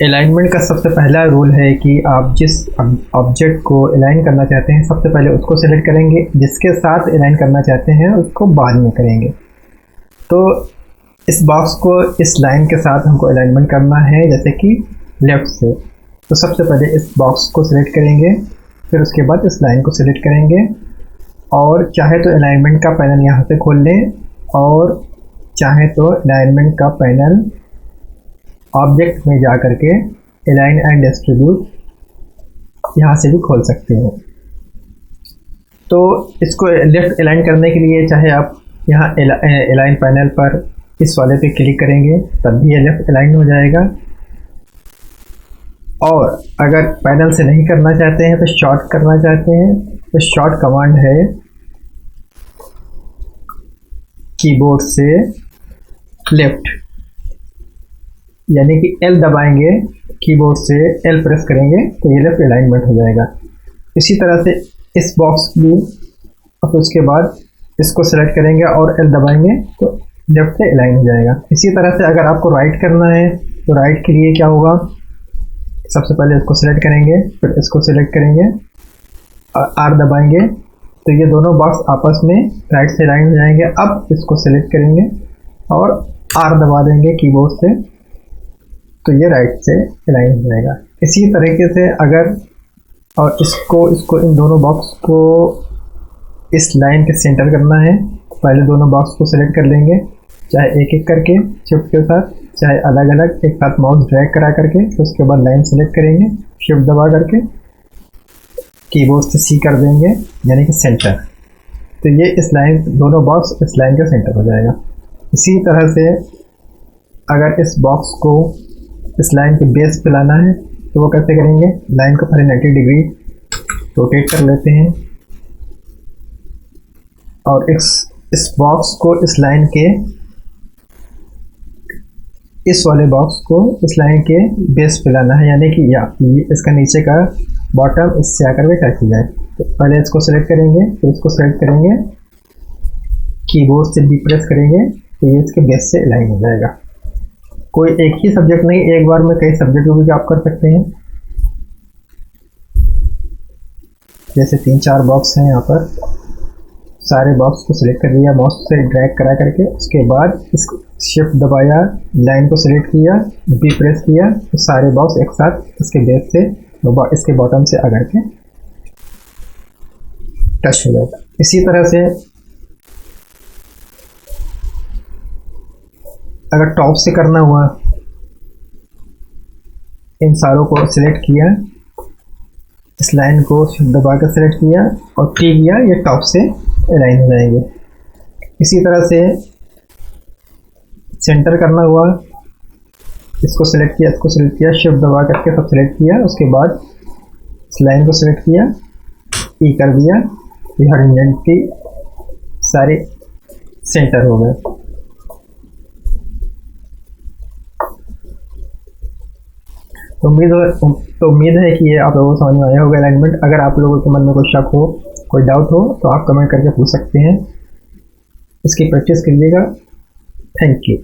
Alignment का सबसे पहला रूल है कि आप जिस ऑब्जेक्ट को अलाइन करना चाहते हैं सबसे पहले उसको सिलेक्ट करेंगे, जिसके साथ अलाइन करना चाहते हैं उसको बाद में करेंगे। तो इस बॉक्स को इस लाइन के साथ हमको अलाइनमेंट करना है, जैसे कि लेफ़्ट से। तो सबसे पहले इस बॉक्स को सिलेक्ट करेंगे, फिर उसके बाद इस लाइन को सिलेक्ट करेंगे, और चाहे तो अलाइनमेंट का पैनल यहाँ से खोल लें, और चाहे तो अलाइनमेंट का पैनल ऑब्जेक्ट में जा करके अलाइन एंड डिस्ट्रीब्यूट यहाँ से भी खोल सकते हैं। तो इसको लेफ़्ट अलाइन करने के लिए चाहे आप यहाँ अलाइन पैनल पर इस वाले पे क्लिक करेंगे तब भी ये लेफ़्ट अलाइन हो जाएगा, और अगर पैनल से नहीं करना चाहते हैं तो शॉर्ट करना चाहते हैं तो शॉर्ट कमांड है कीबोर्ड से लेफ़्ट, यानी कि L दबाएंगे, कीबोर्ड से L प्रेस करेंगे तो ये लेफ़्ट अलाइनमेंट हो जाएगा। इसी तरह से इस बॉक्स भी, और फिर उसके बाद इसको सेलेक्ट करेंगे और L दबाएंगे तो लेफ़्ट से अलाइन हो जाएगा। इसी तरह से अगर आपको राइट करना है तो राइट के लिए क्या होगा, सबसे पहले इसको सेलेक्ट करेंगे, फिर इसको सेलेक्ट करेंगे और R दबाएंगे तो ये दोनों बॉक्स आपस में राइट से अलाइन हो जाएंगे। अब इसको सेलेक्ट करेंगे और R दबा देंगे कीबोर्ड से तो ये राइट से अलाइन हो जाएगा। इसी तरीके से अगर और इसको इन दोनों बॉक्स को इस लाइन के सेंटर करना है, पहले दोनों बॉक्स को सेलेक्ट कर लेंगे, चाहे एक एक करके शिफ्ट के साथ, चाहे अलग अलग एक साथ माउस ड्रैग करा करके, तो उसके बाद लाइन सेलेक्ट करेंगे, शिफ्ट दबा करके कीबोर्ड से C कर देंगे, यानी कि सेंटर। तो ये इस लाइन, दोनों बॉक्स इस लाइन का सेंटर हो जाएगा। इसी तरह से अगर इस बॉक्स को इस लाइन के बेस पे लाना है तो वो कैसे करेंगे, लाइन को पहले 90 डिग्री रोटेट कर लेते हैं और इस बॉक्स को इस लाइन के, इस वाले बॉक्स को इस लाइन के बेस पे लाना है, यानी कि इसका नीचे का बॉटम इससे आकर के टच हो जाए। तो पहले इसको सेलेक्ट करेंगे, फिर इसको सेलेक्ट करेंगे, कीबोर्ड से B प्रेस करेंगे तो ये इसके बेस से अलाइन हो जाएगा। कोई एक ही सब्जेक्ट नहीं, एक बार में कई सब्जेक्ट भी आप कर सकते हैं। जैसे 3-4 बॉक्स हैं यहाँ पर, सारे बॉक्स को सिलेक्ट कर लिया माउस से ड्रैग करा करके, उसके बाद इसको शिफ्ट दबाया, लाइन को सिलेक्ट किया, B प्रेस किया तो सारे बॉक्स एक साथ इसके बेस से, इसके बॉटम से आकर के टच हो जाएगा। इसी तरह से अगर टॉप से करना हुआ, इन सारों को सिलेक्ट किया, इस लाइन को शिफ्ट दबा कर सिलेक्ट किया और T किया, ये टॉप से अलाइन हो जाएंगे। इसी तरह से सेंटर करना हुआ, इसको सिलेक्ट किया, इसको सिलेक्ट किया, शिफ्ट दबा करके सब सिलेक्ट किया, उसके बाद इस लाइन को सिलेक्ट किया, E कर दिया, ये हॉरिजॉन्टली सारे सेंटर हो गए। तो उम्मीद है कि ये आप लोगों को समझ में आया होगा अलाइनमेंट। अगर आप लोगों के मन में कोई शक हो, कोई डाउट हो तो आप कमेंट करके पूछ सकते हैं। इसकी प्रैक्टिस करिएगा। Thank you.